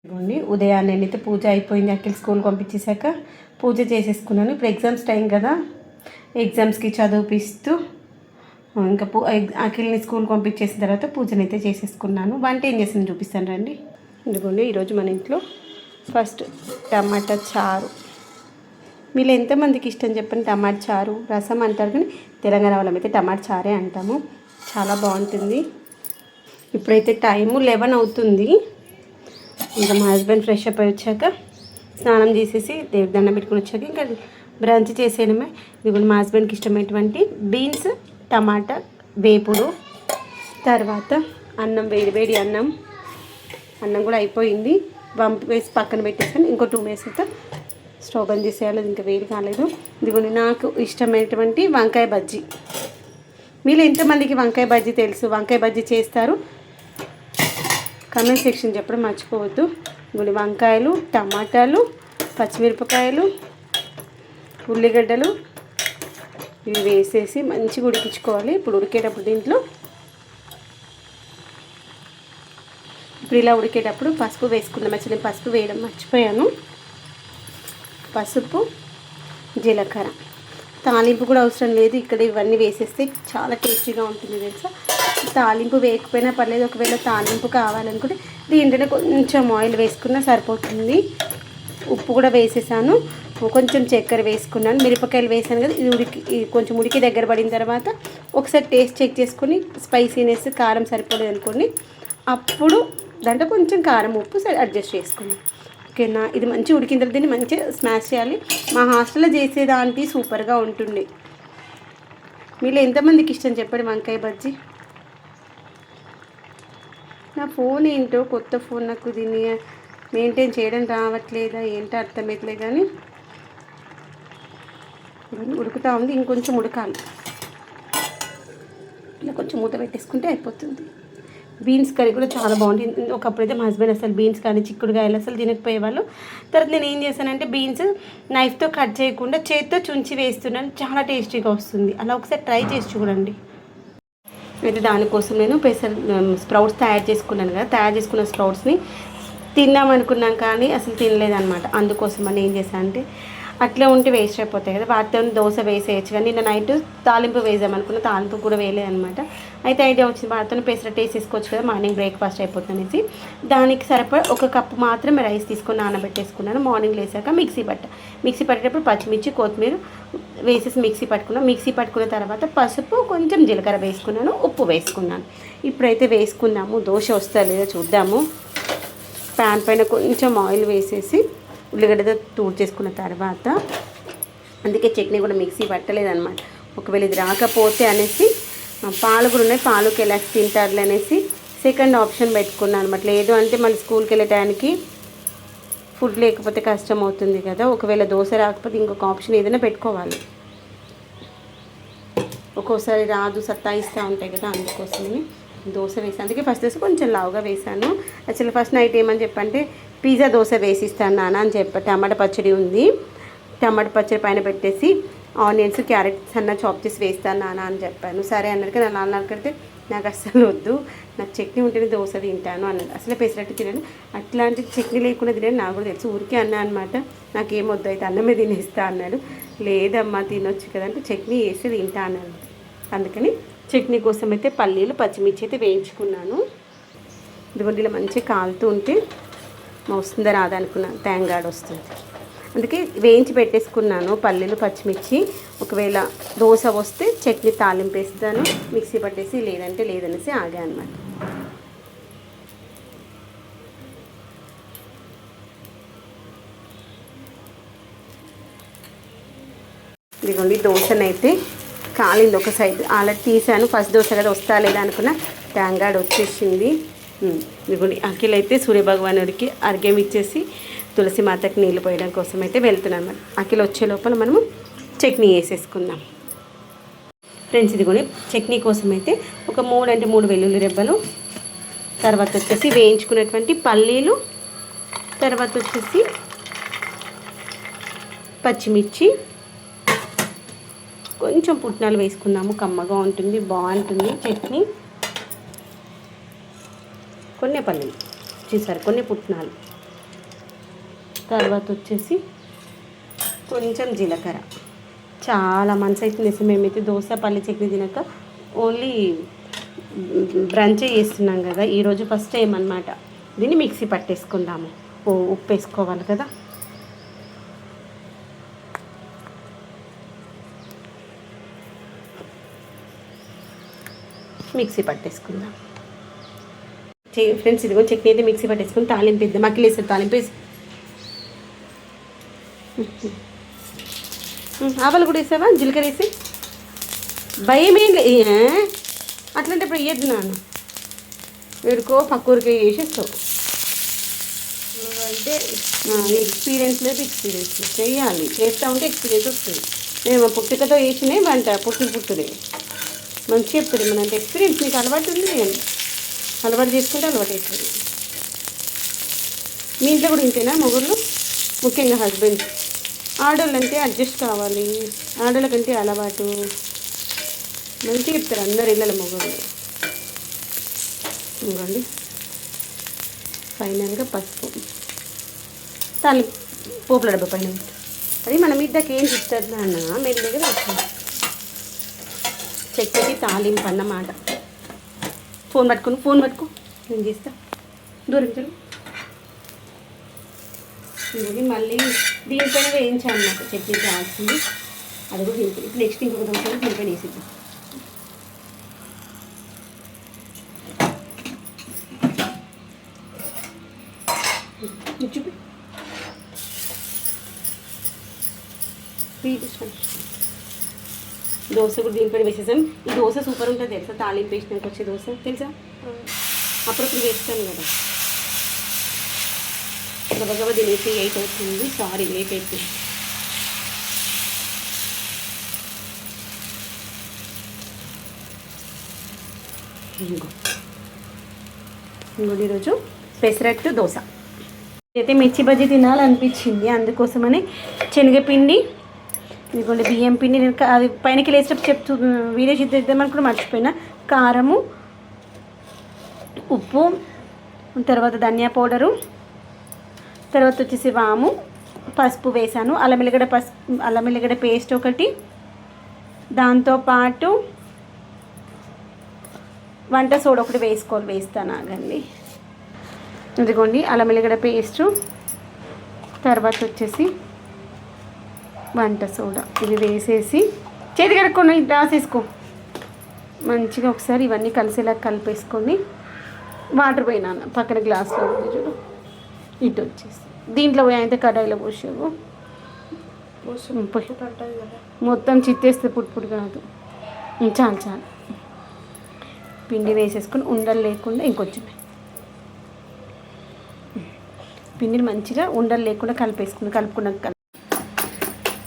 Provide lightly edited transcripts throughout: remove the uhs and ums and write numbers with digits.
ఇదిగోండి ఉదయాన్నే అయితే పూజ అయిపోయింది. అఖిల్ స్కూల్ పంపించేశాక పూజ చేసేసుకున్నాను. ఇప్పుడు ఎగ్జామ్స్ టైం కదా, ఎగ్జామ్స్కి చదివిపిస్తూ ఇంకా అఖిల్ని స్కూల్ పంపించేసిన తర్వాత పూజనైతే చేసేసుకున్నాను. వంట ఏం చేసింది చూపిస్తాను రండి. ఇదిగోండి ఈరోజు మన ఇంట్లో ఫస్ట్ టమాటా చారు. వీళ్ళు ఎంతమందికి ఇష్టం చెప్పండి. టమాటా చారు రసం అంటారు, కానీ తెలంగాణ వాళ్ళం అయితే టమాటా చారే అంటాము. చాలా బాగుంటుంది. ఇప్పుడైతే టైము 11 అవుతుంది. ఇంకా మా హస్బెండ్ ఫ్రెష్ అప్ అయి వచ్చాక స్నానం చేసేసి దేవుడి దండం పెట్టుకుని వచ్చాక ఇంకా బ్రంచ్ చేసేయడమే. ఇది కూడా మా హస్బెండ్కి ఇష్టమైనటువంటి బీన్స్ టమాటా వేపుడు. తర్వాత అన్నం, వేడి అన్నం కూడా అయిపోయింది. వంపు వేసి పక్కన పెట్టేసాను. ఇంకో 2 minutes అయితే స్టవ్ బంద్ చేసేయాలి, ఇంకా వేడి కాలేదు. ఇదిగోండి నాకు ఇష్టమైనటువంటి వంకాయ బజ్జీ. మీరు ఎంతమందికి వంకాయ బజ్జీ తెలుసు, వంకాయ బజ్జీ చేస్తారు కమెంట్ సెక్షన్ చెప్పడం మర్చిపోవద్దు. ఇదిగోండి వంకాయలు, టమాటాలు, పచ్చిమిరపకాయలు, ఉల్లిగడ్డలు ఇవి వేసేసి మంచిగా ఉడికించుకోవాలి. ఇప్పుడు ఉడికేటప్పుడు దీంట్లో ఇప్పుడు ఇలా ఉడికేటప్పుడు పసుపు వేసుకున్నాం. యాక్చువల్లీ పసుపు వేయడం మర్చిపోయాను. పసుపు, జీలకర్ర, తాలింపు కూడా అవసరం లేదు. ఇక్కడ ఇవన్నీ వేసేస్తే చాలా టేస్టీగా ఉంటుంది తెలుసా. తాలింపు వేయకపోయినా పర్లేదు, ఒకవేళ తాలింపు కావాలనుకుంటే దీంట్లోనే కొంచెం ఆయిల్ వేసుకున్నా సరిపోతుంది. ఉప్పు కూడా వేసేసాను, కొంచెం చక్కెర వేసుకున్నాను, మిరపకాయలు వేసాను కదా. ఇది కొంచెం ఉడికి దగ్గర పడిన తర్వాత ఒకసారి టేస్ట్ చెక్ చేసుకొని స్పైసీనెస్ కారం సరిపోలేదు అనుకోండి, అప్పుడు దాంట్లో కొంచెం కారం ఉప్పు అడ్జస్ట్ చేసుకున్నాను. ఓకేనా. ఇది మంచిగా ఉడికిన తర్వాత దీన్ని మంచిగా స్మాష్ చేయాలి. మా హాస్టల్లో చేసేదానికి సూపర్గా ఉంటుంది. మీరు ఎంతమందికి ఇష్టం చెప్పండి వంకాయ బజ్జీ. నా ఫోన్ ఏంటో కొత్త ఫోన్, నాకు దీన్ని మెయింటైన్ చేయడం రావట్లేదా ఏంటో అర్థమవుతలే, కానీ ఇవన్నీ ఉడుకుతూ ఉంది. ఇంకొంచెం ఉడకాలి. ఇలా కొంచెం మూత పెట్టేసుకుంటే అయిపోతుంది. బీన్స్ కర్రీ కూడా చాలా బాగుంటుంది. ఒకప్పుడైతే మా హస్బెండ్ అసలు బీన్స్ కానీ చిక్కుడుకాయలు అసలు తినకపోయేవాళ్ళు. తర్వాత నేను ఏం చేశానంటే బీన్స్ నైఫ్తో కట్ చేయకుండా చేత్తో చుంచి వేస్తున్నాను. చాలా టేస్టీగా వస్తుంది. అలా ఒకసారి ట్రై చేసి చూడండి. అయితే దానికోసం నేను స్ప్రౌట్స్ తయారు చేసుకున్నాను కదా, తయారు చేసుకున్న స్ప్రౌట్స్ని తిందాం అనుకున్నాం కానీ అసలు తినలేదన్నమాట. అందుకోసం అని ఏం చేశాను అంటే అట్లా ఉంటే వేస్ట్ అయిపోతాయి కదా, వాటితో దోశ వేసేయచ్చు. కానీ నిన్న నైట్ తాలింపు వేసామనుకున్న, తాలింపు కూడా వేయలేదన్నమాట. అయితే ఐడియా వచ్చింది, వాటితో పెసరట్టు వేసేసుకోవచ్చు కదా, మార్నింగ్ బ్రేక్ఫాస్ట్ అయిపోతుంది అనేసి దానికి సరిపడా 1 కప్పు మాత్రమే రైస్ తీసుకొని నానబెట్టేసుకున్నాను. మార్నింగ్ లేసాక మిక్సీ పట్టేటప్పుడు పచ్చిమిర్చి, కొత్తిమీర వేసేసి మిక్సీ పట్టుకున్నాను. మిక్సీ పట్టుకున్న తర్వాత పసుపు, కొంచెం జీలకర్ర వేసుకున్నాను, ఉప్పు వేసుకున్నాను. ఇప్పుడైతే వేసుకున్నాము. దోశ వస్తా లేదో చూద్దాము. ప్యాన్ పైన కొంచెం ఆయిల్ వేసేసి ఉల్లిగడ్డతో తూడు చేసుకున్న తర్వాత, అందుకే చట్నీ కూడా మిక్సీ పట్టలేదన్నమాట. ఒకవేళ ఇది రాకపోతే అనేసి పాలు కూడా ఉన్నాయి, పాలుకి ఎలా తింటారులే అనేసి సెకండ్ ఆప్షన్ పెట్టుకున్నాను అనమాట. లేదు అంటే మళ్ళీ స్కూల్కి వెళ్ళే టైంకి ఫుడ్ లేకపోతే కష్టం అవుతుంది కదా. ఒకవేళ దోశ రాకపోతే ఇంకొక ఆప్షన్ ఏదైనా పెట్టుకోవాలి. ఒక్కోసారి రాదు, సత్తాయిస్తూ ఉంటాయి కదా, అందుకోసమని దోశ వేసాను. అందుకే ఫస్ట్ దోశ కొంచెం లావుగా వేసాను. యాక్చువల్లీ ఫస్ట్ నైట్ ఏమని చెప్పంటే పిజ్జా దోశ వేసిస్తాను నాన్న అని చెప్పి, టమాటా పచ్చడి ఉంది, టమాటా పచ్చడి పైన పెట్టేసి ఆనియన్స్, క్యారెట్స్ అన్న చాప్ చేసి వేస్తాను నాన్న అని చెప్పాను. సరే అన్నాడు. నా నాన్న అడిగితే నాకు అస్సలు వద్దు, నాకు చట్నీ ఉంటేనే దోశ తింటాను అన్నాడు. అసలు పెసరట్టు తినను, అట్లాంటి చట్నీ లేకుండా తినను నాకు కూడా తెలుసు, ఊరికే అన్నా అనమాట. నాకేమొద్దు అయితే అన్నమే తినేస్తా అన్నాడు. లేదమ్మా తినొచ్చు కదా అంటే చట్నీ వేసి తింటా అన్నాడు. అందుకని చట్నీ కోసం అయితే పల్లీలు, పచ్చిమిర్చి అయితే వేయించుకున్నాను. ఇదిగోండి ఇలా మంచిగా కాలుతూ ఉంటే వస్తుందా రాదా అనుకున్నాను, తేంగాడు వస్తుంది. అందుకే వేయించి పెట్టేసుకున్నాను పల్లీలు, పచ్చిమిర్చి. ఒకవేళ దోశ వస్తే చట్నీ తాలింపు వేస్తాను, మిక్సీ పట్టేసి, లేదంటే లేదనేసి ఆగా అనమాట. ఇదిగోండి దోశనైతే కాలింది ఒక సైడ్, ఆల్రెడీ తీసాను. ఫస్ట్ దోశ కదా వస్తా లేదా అనుకున్నా, తేంగాడు వచ్చేసింది. ఇదిగోండి అఖిల్ అయితే సూర్యభగవానుడికి అర్ఘ్యం ఇచ్చేసి తులసి మాతకి నీళ్ళు పోయడం కోసం అయితే వెళ్తున్నాను. అఖిల్ వచ్చే లోపల మనము చట్నీ వేసేసుకుందాం ఫ్రెండ్స్. ఇదిగోండి చట్నీ కోసం అయితే ఒక 3 వెల్లుల్లి రెబ్బలు, తర్వాత వచ్చేసి వేయించుకున్నటువంటి పల్లీలు, తర్వాత వచ్చేసి పచ్చిమిర్చి, కొంచెం పుట్నాలు వేసుకున్నాము. కమ్మగా ఉంటుంది, బాగుంటుంది చట్నీ. కొన్ని పల్లీలు చూసారు, కొన్ని పుట్నాలు, తర్వాత వచ్చేసి కొంచెం జీలకర్ర. చాలా మనసు అవుతుంది మేమైతే దోశ పల్లి చట్నీ తినక ఓన్లీ బ్రంచే చేస్తున్నాం కదా, ఈరోజు ఫస్ట్ టైం అనమాట. దీన్ని మిక్సీ పట్టేసుకుందాము. ఉప్పు వేసుకోవాలి కదా. మిక్సీ పట్టేసుకుందాం ఫ్రెండ్స్. ఇదిగో చట్నీ అయితే మిక్సీ పట్టేసుకుని తాలింపు వేద్దాం. మక్కిలేస్తారు తాలింపు వేసి. ఆవాలు కూడా వేసావా? జీలకర్ర వేసి భయం ఏం అట్లాంటి ఇప్పుడు వేయద్దు నాన్న. వీడుకో పక్కూరికి వేసేస్తావు అంటే ఎక్స్పీరియన్స్ లేదు చేయాలి. చేస్తూ ఉంటే ఎక్స్పీరియన్స్ వస్తుంది. మేము పుట్టుకతో వేసినాయి వంట పుట్టుడే మంచి చెప్తుంది. మన అంటే ఎక్స్పీరియన్స్ మీకు అలవాటు ఉంది, అలవాటు చేసుకుంటే అలవాటు అవుతుంది. మీ ఇంట్లో కూడా ఇంతేనా మొగుళ్ళు? ముఖ్యంగా హస్బెండ్. ఆడవాళ్ళు అంటే అడ్జస్ట్ కావాలి, ఆడవాళ్ళకంటే అలవాటు మంచిగా చెప్తారు అందరు ఇళ్ళ మొగుళ్ళు. ఇవ్వండి ఫైనల్గా పసుపు పోపుల డబ్బా పైన అది మన మీదకి ఏం చెప్తారు నాన్న మీరు దగ్గర వచ్చింది. చట్నీకి తాలింపు అన్నమాట. ఫోన్ పట్టుకో నేను చేస్తా. దూరం చలు. ఇది మళ్ళీ దీనిపైన వేయించాను అన్నమాట. చట్నీ కావాల్సింది అది కూడా దీనిపైన. ఇప్పుడు నెక్స్ట్ ఇంకొక దోశ దీనిపైన వేసిద్దాం. చూపి దోశ కూడా దీనిపైన వేసేసాం. ఈ దోశ సూపర్ ఉంటుంది తెలుసా, తాలింపు వేసినాక వచ్చే దోశ తెలుసా. అప్పుడప్పుడు వేస్తాను కదా. గబగబా తినేసి 8 అవుతుంది. సారీ లేట్ అయిపోయింది. ఇంకోటి ఈరోజు పెసరట్టు దోశ. అయితే మిర్చి బజ్జీ తినాలనిపించింది, అందుకోసమని శనగపిండి ఇదిగోండి బియ్యం పిండి. నేను అది పైనకి లేచేటప్పుడు వీడియో చేద్దామని కూడా మర్చిపోయినా. కారము, ఉప్పు, తర్వాత ధనియా పౌడరు, తర్వాత వచ్చేసి వాము, పసుపు వేసాను. అల్లం ఎల్లిగడ్డ పేస్ట్ ఒకటి, దాంతోపాటు వంట సోడా ఒకటి వేస్తాను. ఆగండి. ఇదిగోండి అల్లం ఎల్లిగడ్డ పేస్టు, తర్వాత వచ్చేసి వంట సోడా ఇవి వేసేసి చేతి కడుక్కొని రాసేసుకో మంచిగా. ఒకసారి ఇవన్నీ కలిసేలా కలిపేసుకొని వాటర్ పోయినాను పక్కన గ్లాస్లో ఉంది చూడు. ఇటు వచ్చేసి దీంట్లో పోయి అయితే కడాయిలో పోసావు మొత్తం చిత్తేస్తే పుట్టు కాదు. చాలు పిండి వేసేసుకొని ఉండలు లేకుండా ఇంకొంచెం పిండిని మంచిగా ఉండలు లేకుండా కలుపుకున్నాక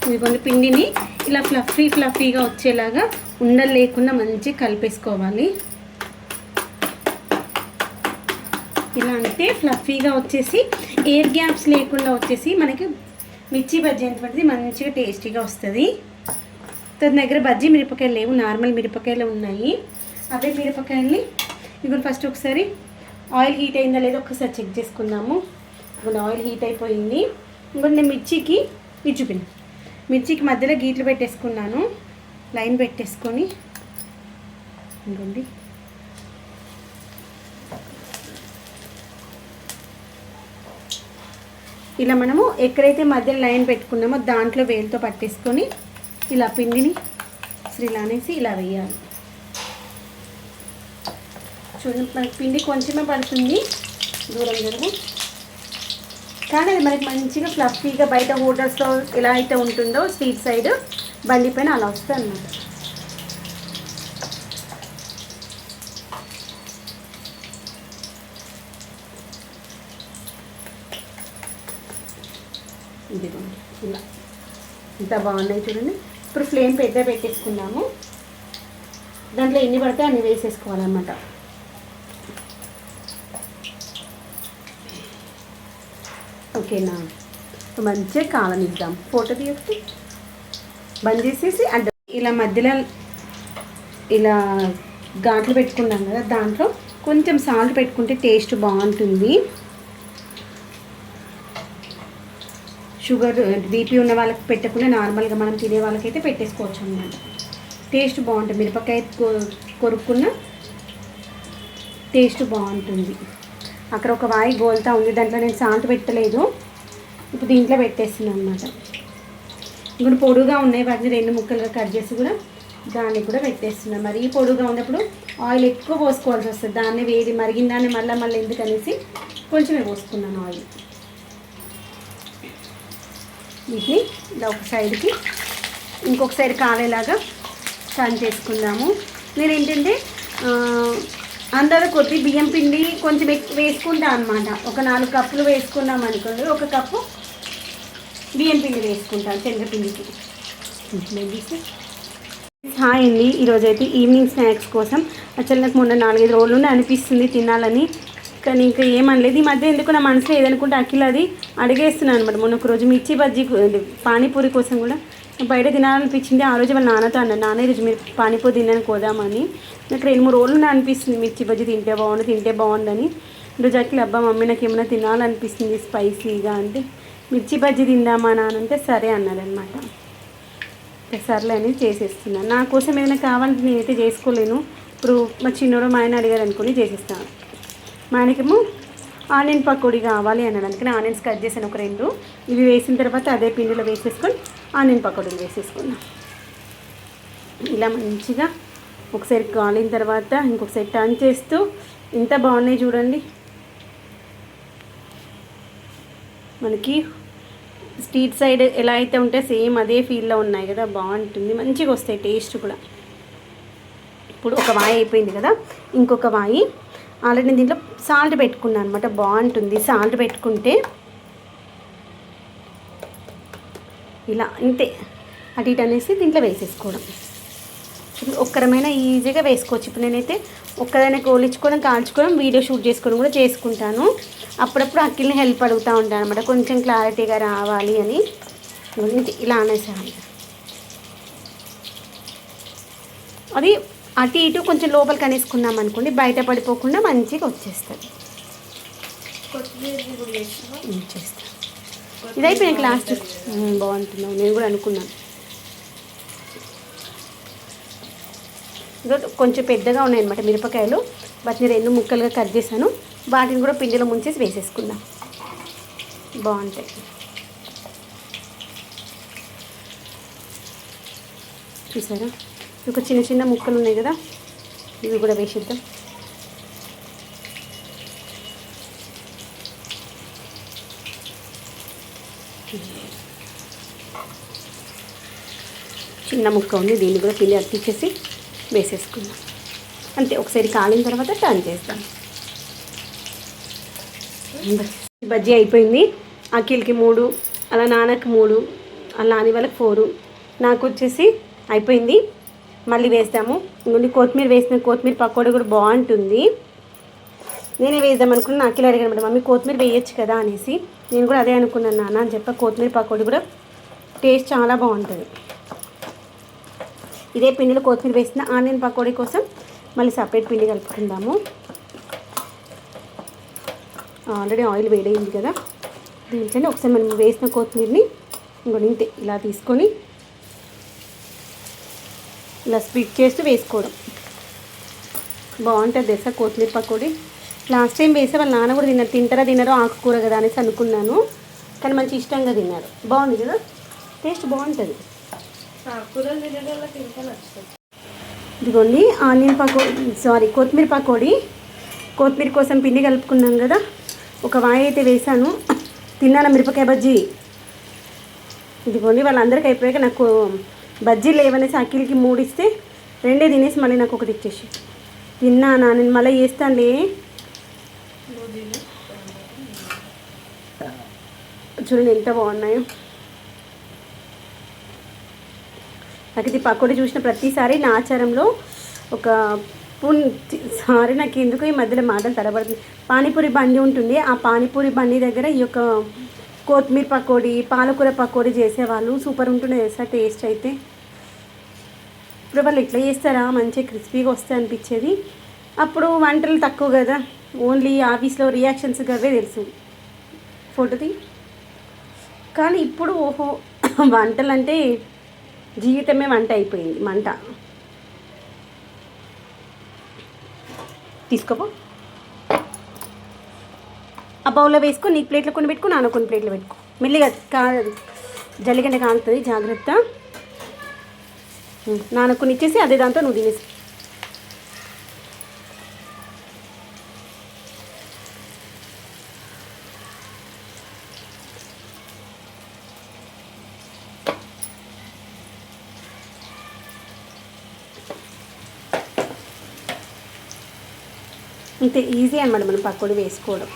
ఇదిగోండి పిండిని ఇలా ఫ్లఫీగా వచ్చేలాగా ఉండలు లేకుండా మంచిగా కలిపేసుకోవాలి. ఇలా అంటే ఫ్లఫీగా వచ్చేసి ఎయిర్ గ్యాప్స్ లేకుండా వచ్చేసి మనకి మిర్చి బజ్జీ అనేటువంటిది మంచిగా టేస్టీగా వస్తుంది. తన దగ్గర బజ్జీ మిరపకాయలు లేవు, నార్మల్ మిరపకాయలు ఉన్నాయి. అవే మిరపకాయల్ని ఇప్పుడు ఫస్ట్ ఒకసారి ఆయిల్ హీట్ అయిందా లేదో ఒకసారి చెక్ చేసుకుందాము. ఇప్పుడు ఆయిల్ హీట్ అయిపోయింది. ఇంకోటి నేను మిర్చికి మిర్చికి మధ్యలో గీట్లు పెట్టేసుకున్నాను, లైన్ పెట్టేసుకొని. ఇంకోండి ఇలా మనము ఎక్కడైతే మధ్యలో లైన్ పెట్టుకున్నామో దాంట్లో వేలుతో పట్టేసుకొని ఇలా పిండిని ఇలా అనేసి ఇలా వేయాలి. చూడండి మనకి పిండి కొంచెమే పడుతుంది, దూరం జరుగు. కానీ అది మనకి మంచిగా ఫ్లఫీగా బయట హోటల్స్లో ఎలా అయితే ఉంటుందో స్ట్రీట్ సైడ్ బండి పైన అలా వస్తుంది అన్నమాట. ఇదిగోండి ఇలా ఇంత బాగున్నాయి చూడండి. ఇప్పుడు ఫ్లేమ్ పెట్టేసుకున్నాము. దాంట్లో ఎన్ని పడితే అన్ని వేసేసుకోవాలన్నమాట. ఓకేనా, మంచిగా కాలనిద్దాం. ఫోటో తీసి బంద్ చేసేసి అంటే ఇలా మధ్యలో ఇలా ఘాట్లు పెట్టుకున్నాం కదా, దాంట్లో కొంచెం సాల్ట్ పెట్టుకుంటే టేస్ట్ బాగుంటుంది. షుగర్ బీపీ ఉన్న వాళ్ళకి పెట్టకుండా నార్మల్గా మనం తినే వాళ్ళకైతే పెట్టేసుకోవచ్చు అన్నమాట. టేస్ట్ బాగుంటుంది. మిరపకాయ కొరుక్కున్న టేస్ట్ బాగుంటుంది. అక్కడ ఒక వాయి గోల్తా ఉంది, దాంట్లో నేను సాల్ట్ పెట్టలేదు, ఇప్పుడు దీంట్లో పెట్టేస్తున్నాను అనమాట. ఇప్పుడు పొడుగా ఉన్నాయి, వాటిని 2 ముక్కలుగా కట్ చేసి కూడా దాన్ని కూడా పెట్టేస్తున్నాను. మరి ఈ పొడుగా ఉన్నప్పుడు ఆయిల్ ఎక్కువ పోసుకోవాల్సి వస్తుంది, దాన్ని వేడి మరిగిన దాన్ని మళ్ళీ ఎందుకనేసి కొంచెమే పోసుకున్నాను ఆయిల్. వీటిని ఇలా ఒక సైడ్కి ఇంకొక సైడ్ కాలేలాగా టర్న్ చేసుకుందాము. నేను ఏంటంటే అందరూ కొద్ది బియ్యం పిండి కొంచెం వేసుకుంటా అనమాట. ఒక 4 కప్పులు వేసుకున్నాం అనుకోండి, 1 కప్పు బియ్యం పిండి వేసుకుంటాను శనగపిండికి. హాయ్ అండి, ఈరోజైతే ఈవినింగ్ స్నాక్స్ కోసం అసలు నాకు మొన్న 4-5 రోజుల నుండి అనిపిస్తుంది తినాలని, కానీ ఇంకా ఏమనలేదు. ఈ మధ్య ఎందుకు నా మనసులో ఏదనుకుంటే అఖిల్ అది అడిగేస్తున్నాను అనమాట. మొన్న ఒక రోజు మిర్చి బజ్జీ పానీపూరి కోసం కూడా బయట తినాలనిపించింది. ఆ రోజు వాళ్ళ నాన్నతో అన్నారు, నాన్న ఈరోజు మీరు పానీపూరి తినని పోదామని. నాకు 2-3 రోజులు అనిపిస్తుంది మిర్చి బజ్జీ తింటే బాగుందని. ఈరోజు అఖిల్ అబ్బా మమ్మీ నాకు ఏమైనా తినాలనిపిస్తుంది స్పైసీగా అంటే, మిర్చి బజ్జీ తిందామా అంటే సరే అన్నారనమాట. సర్లే అని చేసేస్తున్నాను. నా కోసం ఏదైనా కావాలంటే నేనైతే చేసుకోలేను. ఇప్పుడు మా చిన్నోడు మా ఆయన అడిగారు అనుకుని చేసేస్తాను. మా ఆయనకేమో ఆనియన్ పకోడీ కావాలి అన్నాడు, అందుకని ఆనియన్స్ కట్ చేశాను ఒక 2. ఇవి వేసిన తర్వాత అదే పిండిలో వేసేసుకొని ఆనియన్ పకోడీలు వేసేసుకున్నాం. ఇలా మంచిగా ఒకసారి కాలిన తర్వాత ఇంకొకసారి టర్న్ చేస్తూ ఎంత బాగున్నాయి చూడండి. మనకి స్ట్రీట్ సైడ్ ఎలా అయితే ఉంటే సేమ్ అదే ఫీల్లో ఉన్నాయి కదా, బాగుంటుంది, మంచిగా వస్తాయి టేస్ట్ కూడా. ఇప్పుడు ఒక వాయి అయిపోయింది కదా, ఇంకొక వాయి ఆల్రెడీ నేను దీంట్లో సాల్ట్ పెట్టుకున్నాను అనమాట. బాగుంటుంది సాల్ట్ పెట్టుకుంటే. ఇలా ఇంతే అటు ఇటు అనేసి దీంట్లో వేసేసుకోవడం. ఒక్కరమైనా ఈజీగా వేసుకోవచ్చు. ఇప్పుడు నేనైతే ఒక్కదైనా కోలించుకోవడం, కాల్చుకోవడం, వీడియో షూట్ చేసుకోవడం కూడా చేసుకుంటాను. అప్పుడప్పుడు అఖిల్ని హెల్ప్ అడుగుతూ ఉంటాను అనమాట, కొంచెం క్లారిటీగా రావాలి అని. ఇలా అనేసాను. అది అటు ఇటు కొంచెం లోపలికి అనేసుకున్నాం అనుకోండి, బయట పడిపోకుండా మంచిగా వచ్చేస్తుంది. చేస్తాను ఇది అయిపోయినాక లాస్ట్ బాగుంటుంది, నేను కూడా అనుకున్నాను. కొంచెం పెద్దగా ఉన్నాయన్నమాట మిరపకాయలు, వాటిని 2 ముక్కలుగా కట్ చేశాను. వాటిని కూడా పిండిలో ముంచేసి వేసేసుకుందాం, బాగుంటాయి. చూసారా, ఒక చిన్న చిన్న ముక్కలు ఉన్నాయి కదా, ఇవి కూడా వేసేద్దాం. చిన్న ముక్క ఉంది, దీన్ని కూడా పిండి అట్టించేసి వేసేసుకుందాం. అంతే, ఒకసారి కాలిన తర్వాత టర్న్ చేస్తాం. బజ్జీ అయిపోయింది. అఖిల్కి 3, అలా నాన్నకి 3, అలా నాని వాళ్ళకి 4, నాకు వచ్చేసి అయిపోయింది. మళ్ళీ వేస్తాము. ఇంకొన్ని కొత్తిమీర వేసిన కొత్తిమీర పకోడీ కూడా బాగుంటుంది. నేనే వేద్దాం అనుకున్నాను, అఖిల్ అడిగాను మేడం మమ్మీ కొత్తిమీర వేయచ్చు కదా అనేసి. నేను కూడా అదే అనుకున్నాను నాన్న అని చెప్పి. కొత్తిమీర పకోడీ కూడా టేస్ట్ చాలా బాగుంటుంది. ఇదే పిండిలో కొత్తిమీర వేసిన ఆనియన్ పకోడీ కోసం మళ్ళీ సపరేట్ పిండి కలుపుకుందాము. ఆల్రెడీ ఆయిల్ వేడైంది కదా, దీంట్లోనే ఒకసారి మనం వేసిన కొత్తిమీరని ఇంతే ఇలా తీసుకొని ఇలా స్ప్లిట్ చేస్తూ వేసుకోవడం. బాగుంటుంది తెలుసా కొత్తిమీర పకోడీ. లాస్ట్ టైం వేసే వాళ్ళ నాన్న కూడా తినరో ఆకుకూర కదా అనేసి అనుకున్నాను, కానీ మంచి ఇష్టంగా తిన్నారు. బాగుంది కదా, టేస్ట్ బాగుంటుంది. ఇదిగోండి ఆనియన్ పకోడీ, కొత్తిమీర పకోడీ. కొత్తిమీర కోసం పిండి కలుపుకున్నాం కదా, ఒక వాయి అయితే వేసాను. తిన్నాను మిరపకాయ బజ్జీ. ఇదిగోండి వాళ్ళందరికీ అయిపోయాక నాకు బజ్జీ లేవనేసి అఖిల్కి 3 ఇస్తే 2 తినేసి మళ్ళీ నాకు 1 ఇచ్చేసి. తిన్నానా, నేను మళ్ళీ చేస్తానులే. చూడండి ఎంత బాగున్నాయో. నాకు ఇది పకోడీ చూసిన ప్రతిసారి నా ఆచారంలో ఒక సారీ నాకు ఎందుకు ఈ మధ్యలో మాటలు తడబడుతుంది. పానీపూరి బండి ఉంటుంది, ఆ పానీపూరి బండి దగ్గర ఈ యొక్క కొత్తిమీర పకోడీ, పాలకూర పకోడీ చేసేవాళ్ళు. సూపర్ ఉంటుండే తెలుసా టేస్ట్ అయితే. ఇప్పుడు వాళ్ళు ఎట్లా చేస్తారా, మంచిగా క్రిస్పీగా వస్తాయి అనిపించేది. అప్పుడు వంటలు తక్కువ కదా, ఓన్లీ ఆఫీస్లో రియాక్షన్స్ అవే తెలుసు. ఫోటోది కానీ ఇప్పుడు ఓహో వంటలంటే జీవితమే వంట అయిపోయింది. మంట తీసుకోపో. ఆ బౌల్లో వేసుకో. నీ ప్లేట్లో కొన్ని పెట్టుకో, నాన్న కొన్ని ప్లేట్లో పెట్టుకో. మెల్లిగా జల్లిగంట కాలుతుంది, జాగ్రత్త. నాన్న కొన్ని ఇచ్చేసి అదే దాంతో నువ్వు తినేసి. అంతే ఈజీ అనమాట మనం పకోడీ వేసుకోవడం.